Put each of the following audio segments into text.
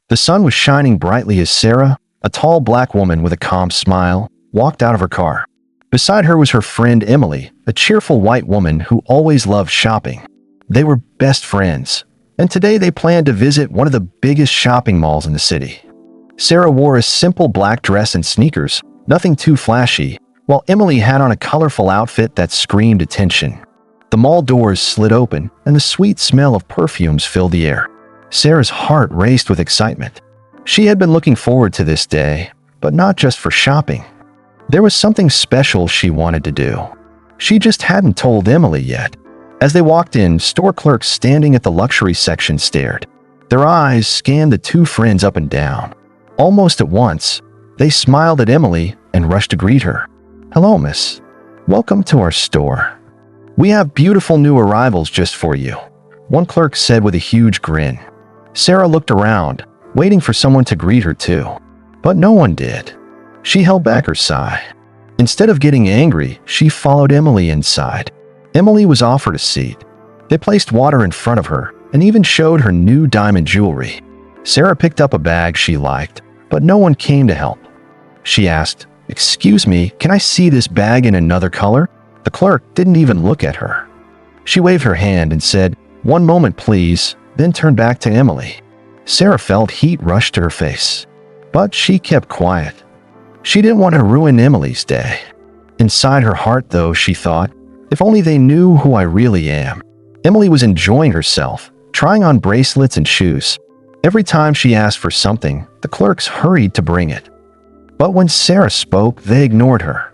The sun was shining brightly as Sarah, a tall black woman with a calm smile, walked out of her car. Beside her was her friend Emily, a cheerful white woman who always loved shopping. They were best friends, and today they planned to visit one of the biggest shopping malls in the city. Sarah wore a simple black dress and sneakers, nothing too flashy, while Emily had on a colorful outfit that screamed attention. The mall doors slid open, and the sweet smell of perfumes filled the air. Sarah's heart raced with excitement. She had been looking forward to this day, but not just for shopping. There was something special she wanted to do. She just hadn't told Emily yet. As they walked in, store clerks standing at the luxury section stared. Their eyes scanned the two friends up and down. Almost at once, they smiled at Emily and rushed to greet her. "Hello, miss. Welcome to our store. We have beautiful new arrivals just for you," one clerk said with a huge grin. Sarah looked around, waiting for someone to greet her too. But no one did. She held back her sigh. Instead of getting angry, she followed Emily inside. Emily was offered a seat. They placed water in front of her and even showed her new diamond jewelry. Sarah picked up a bag she liked, but no one came to help. She asked, "Excuse me, can I see this bag in another color?" The clerk didn't even look at her. She waved her hand and said, "One moment, please," then turned back to Emily. Sarah felt heat rush to her face, but she kept quiet. She didn't want to ruin Emily's day. Inside her heart, though, she thought, if only they knew who I really am. Emily was enjoying herself, trying on bracelets and shoes. Every time she asked for something, the clerks hurried to bring it. But when Sarah spoke, they ignored her.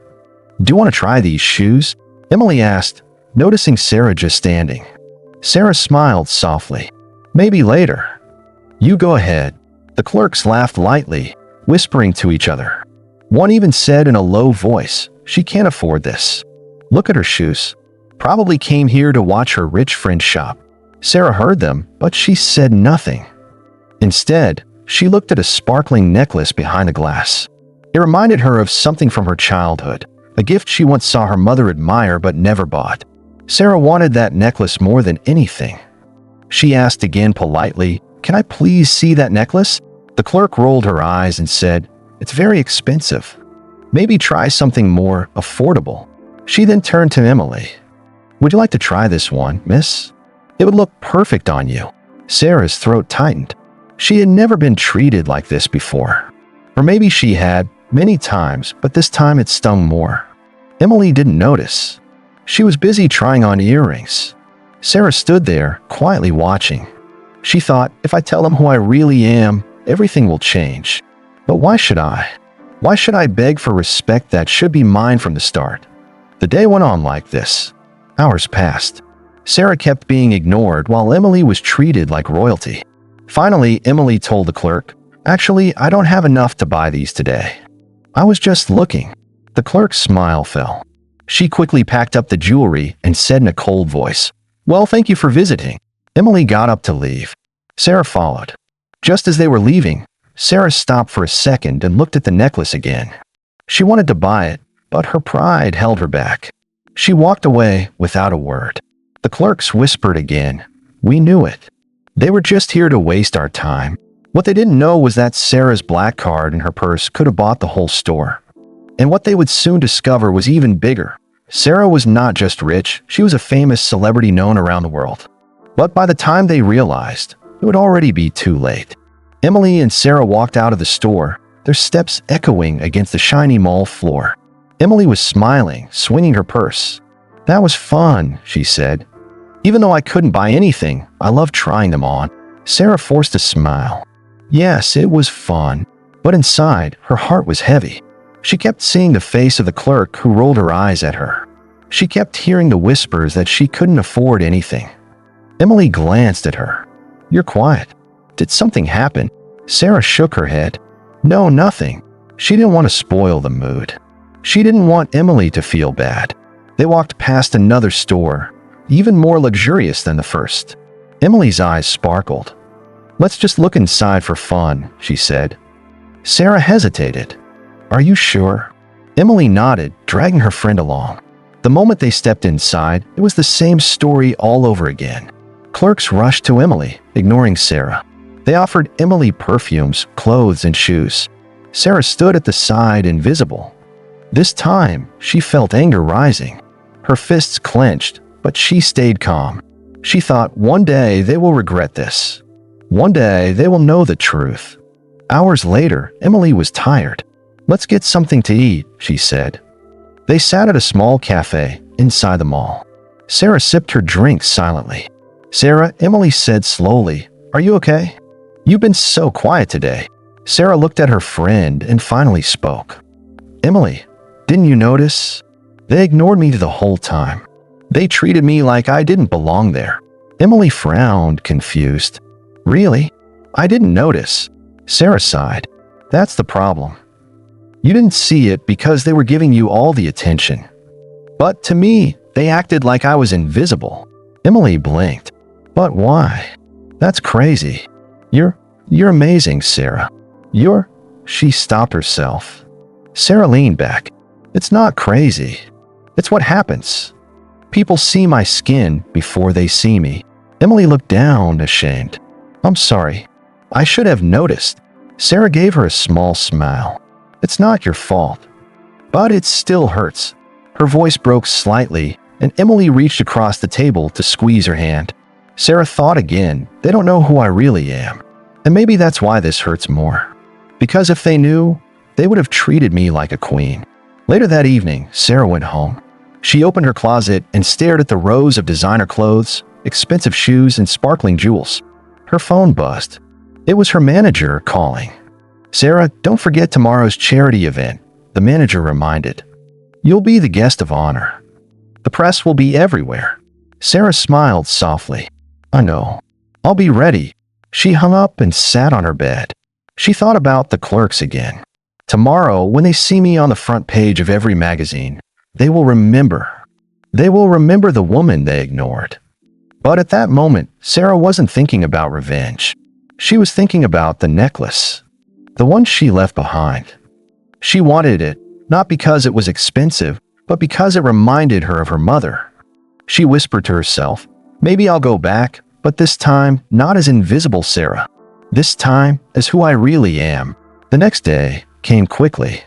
"Do you want to try these shoes?" Emily asked, noticing Sarah just standing. Sarah smiled softly. "Maybe later." "You go ahead." The clerks laughed lightly, whispering to each other. One even said in a low voice, "She can't afford this. Look at her shoes. Probably came here to watch her rich friend shop." Sarah heard them, but she said nothing. Instead, she looked at a sparkling necklace behind the glass. It reminded her of something from her childhood, a gift she once saw her mother admire but never bought. Sarah wanted that necklace more than anything. She asked again politely, "Can I please see that necklace?" The clerk rolled her eyes and said, "It's very expensive. Maybe try something more affordable." She then turned to Emily. "Would you like to try this one, miss? It would look perfect on you." Sarah's throat tightened. She had never been treated like this before. Or maybe she had, many times, but this time it stung more. Emily didn't notice. She was busy trying on earrings. Sarah stood there, quietly watching. She thought, if I tell them who I really am, everything will change. But why should I? Why should I beg for respect that should be mine from the start? The day went on like this. Hours passed. Sarah kept being ignored while Emily was treated like royalty. Finally, Emily told the clerk, "Actually, I don't have enough to buy these today. I was just looking." The clerk's smile fell. She quickly packed up the jewelry and said in a cold voice, "Well, thank you for visiting." Emily got up to leave. Sarah followed. Just as they were leaving, Sarah stopped for a second and looked at the necklace again. She wanted to buy it, but her pride held her back. She walked away without a word. The clerks whispered again, "We knew it. They were just here to waste our time." What they didn't know was that Sarah's black card in her purse could have bought the whole store. And what they would soon discover was even bigger. Sarah was not just rich, she was a famous celebrity known around the world. But by the time they realized, it would already be too late. Emily and Sarah walked out of the store, their steps echoing against the shiny mall floor. Emily was smiling, swinging her purse. "That was fun," she said. "Even though I couldn't buy anything, I loved trying them on." Sarah forced a smile. Yes, it was fun, but inside, her heart was heavy. She kept seeing the face of the clerk who rolled her eyes at her. She kept hearing the whispers that she couldn't afford anything. Emily glanced at her. "You're quiet. Did something happen?" Sarah shook her head. "No, nothing." She didn't want to spoil the mood. She didn't want Emily to feel bad. They walked past another store, even more luxurious than the first. Emily's eyes sparkled. "Let's just look inside for fun," she said. Sarah hesitated. "Are you sure?" Emily nodded, dragging her friend along. The moment they stepped inside, it was the same story all over again. Clerks rushed to Emily, ignoring Sarah. They offered Emily perfumes, clothes, and shoes. Sarah stood at the side, invisible. This time, she felt anger rising. Her fists clenched, but she stayed calm. She thought, one day they will regret this. One day they will know the truth. Hours later, Emily was tired. "Let's get something to eat," she said. They sat at a small cafe inside the mall. Sarah sipped her drink silently. "Sarah," Emily said slowly, "are you okay? You've been so quiet today." Sarah looked at her friend and finally spoke. "Emily, didn't you notice? They ignored me the whole time. They treated me like I didn't belong there." Emily frowned, confused. "Really? I didn't notice." Sarah sighed. "That's the problem. You didn't see it because they were giving you all the attention. But to me, they acted like I was invisible." Emily blinked. "But why? That's crazy. You're amazing, Sarah. She stopped herself. Sarah leaned back. "It's not crazy. It's what happens. People see my skin before they see me." Emily looked down, ashamed. "I'm sorry. I should have noticed." Sarah gave her a small smile. "It's not your fault. But it still hurts." Her voice broke slightly, and Emily reached across the table to squeeze her hand. Sarah thought again, "They don't know who I really am. And maybe that's why this hurts more. Because if they knew, they would have treated me like a queen." Later that evening, Sarah went home. She opened her closet and stared at the rows of designer clothes, expensive shoes, and sparkling jewels. Her phone buzzed. It was her manager calling. "Sarah, don't forget tomorrow's charity event," the manager reminded. "You'll be the guest of honor. The press will be everywhere." Sarah smiled softly. "I know. I'll be ready." She hung up and sat on her bed. She thought about the clerks again. "Tomorrow, when they see me on the front page of every magazine, they will remember. They will remember the woman they ignored." But at that moment, Sarah wasn't thinking about revenge. She was thinking about the necklace, the one she left behind. She wanted it, not because it was expensive, but because it reminded her of her mother. She whispered to herself, "Maybe I'll go back, but this time not as invisible Sarah. This time as who I really am." The next day came quickly.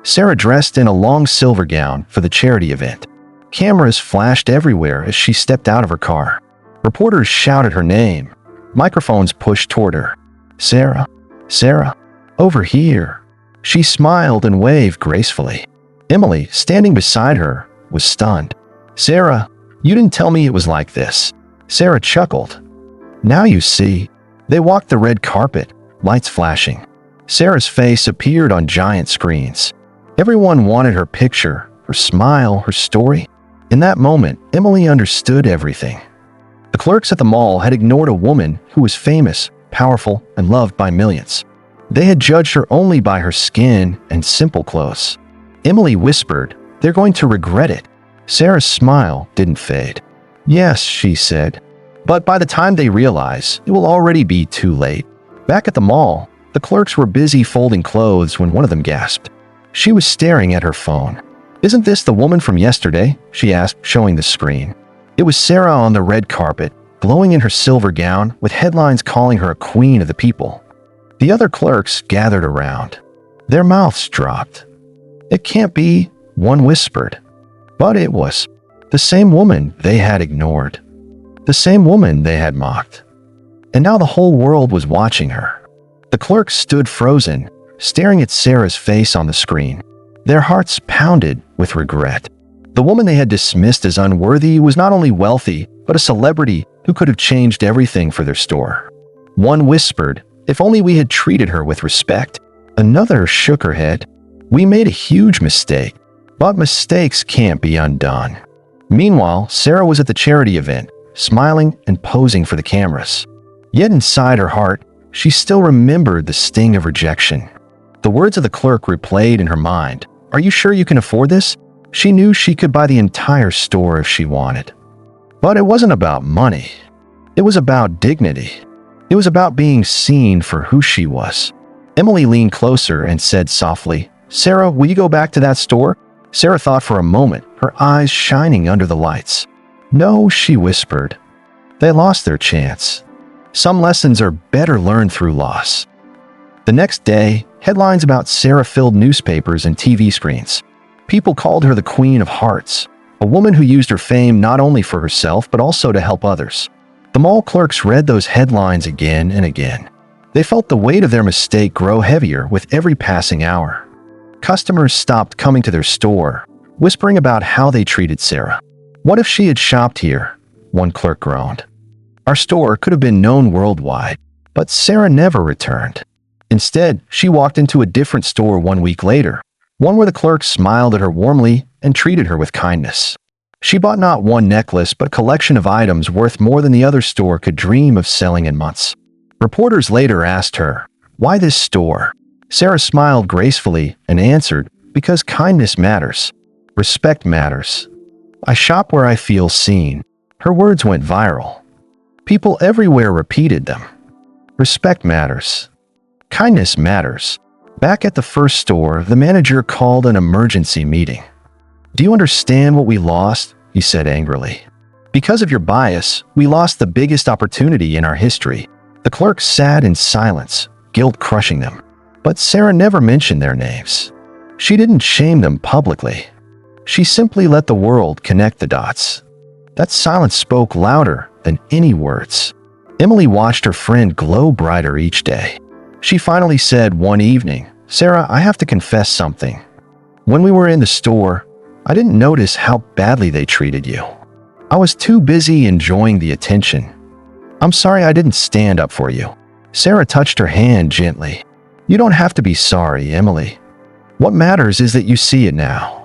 Sarah dressed in a long silver gown for the charity event. Cameras flashed everywhere as she stepped out of her car. Reporters shouted her name. Microphones pushed toward her. "Sarah, Sarah, over here." She smiled and waved gracefully. Emily, standing beside her, was stunned. "Sarah, you didn't tell me it was like this." Sarah chuckled. "Now you see." They walked the red carpet, lights flashing. Sarah's face appeared on giant screens. Everyone wanted her picture, her smile, her story. In that moment, Emily understood everything. The clerks at the mall had ignored a woman who was famous, powerful, and loved by millions. They had judged her only by her skin and simple clothes. Emily whispered, "They're going to regret it." Sarah's smile didn't fade. "Yes," she said. "But by the time they realize, it will already be too late." Back at the mall, the clerks were busy folding clothes when one of them gasped. She was staring at her phone. "Isn't this the woman from yesterday?" she asked, showing the screen. It was Sarah on the red carpet, glowing in her silver gown, with headlines calling her a queen of the people. The other clerks gathered around. Their mouths dropped. "It can't be," one whispered. But it was. The same woman they had ignored. The same woman they had mocked. And now the whole world was watching her. The clerks stood frozen, staring at Sarah's face on the screen. Their hearts pounded with regret. The woman they had dismissed as unworthy was not only wealthy, but a celebrity who could have changed everything for their store. One whispered, "If only we had treated her with respect." Another shook her head. "We made a huge mistake." But mistakes can't be undone. Meanwhile, Sarah was at the charity event, smiling and posing for the cameras. Yet inside her heart, she still remembered the sting of rejection. The words of the clerk replayed in her mind. "Are you sure you can afford this?" She knew she could buy the entire store if she wanted. But it wasn't about money. It was about dignity. It was about being seen for who she was. Emily leaned closer and said softly, "Sarah, will you go back to that store?" Sarah thought for a moment, her eyes shining under the lights. "No," she whispered. "They lost their chance. Some lessons are better learned through loss. The next day, headlines about Sarah filled newspapers and TV screens. People called her the Queen of Hearts, a woman who used her fame not only for herself but also to help others. The mall clerks read those headlines again and again. They felt the weight of their mistake grow heavier with every passing hour. Customers stopped coming to their store, whispering about how they treated Sarah. What if she had shopped here? One clerk groaned. Our store could have been known worldwide, but Sarah never returned. Instead, she walked into a different store 1 week later, one where the clerks smiled at her warmly and treated her with kindness. She bought not one necklace but a collection of items worth more than the other store could dream of selling in months. Reporters later asked her, "Why this store?" Sarah smiled gracefully and answered, "Because kindness matters. Respect matters. I shop where I feel seen." Her words went viral. People everywhere repeated them. Respect matters. Kindness matters. Back at the first store, the manager called an emergency meeting. "Do you understand what we lost?" he said angrily. "Because of your bias, we lost the biggest opportunity in our history." The clerks sat in silence, guilt crushing them. But Sarah never mentioned their names. She didn't shame them publicly. She simply let the world connect the dots. That silence spoke louder than any words. Emily watched her friend glow brighter each day. She finally said one evening, "Sarah, I have to confess something. When we were in the store, I didn't notice how badly they treated you. I was too busy enjoying the attention. I'm sorry I didn't stand up for you." Sarah touched her hand gently. "You don't have to be sorry, Emily. What matters is that you see it now.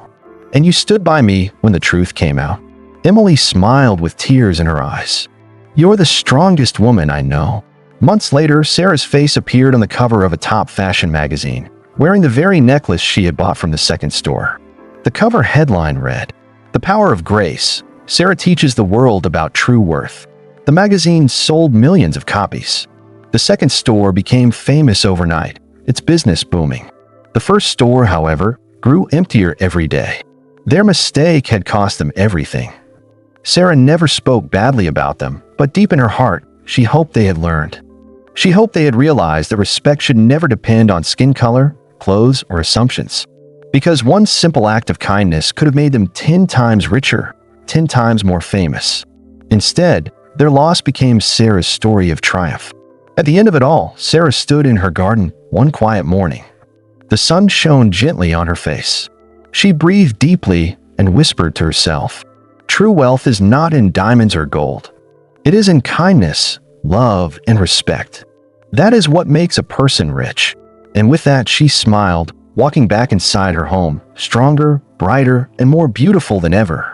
And you stood by me when the truth came out." Emily smiled with tears in her eyes. "You're the strongest woman I know." Months later, Sarah's face appeared on the cover of a top fashion magazine, wearing the very necklace she had bought from the second store. The cover headline read, "The Power of Grace. Sarah teaches the world about true worth." The magazine sold millions of copies. The second store became famous overnight, its business booming. The first store, however, grew emptier every day. Their mistake had cost them everything. Sarah never spoke badly about them, but deep in her heart, she hoped they had learned. She hoped they had realized that respect should never depend on skin color, clothes, or assumptions. Because one simple act of kindness could have made them 10 times richer, 10 times more famous. Instead, their loss became Sarah's story of triumph. At the end of it all, Sarah stood in her garden one quiet morning. The sun shone gently on her face. She breathed deeply and whispered to herself, "True wealth is not in diamonds or gold. It is in kindness, love, and respect. That is what makes a person rich." And with that, she smiled, walking back inside her home, stronger, brighter, and more beautiful than ever.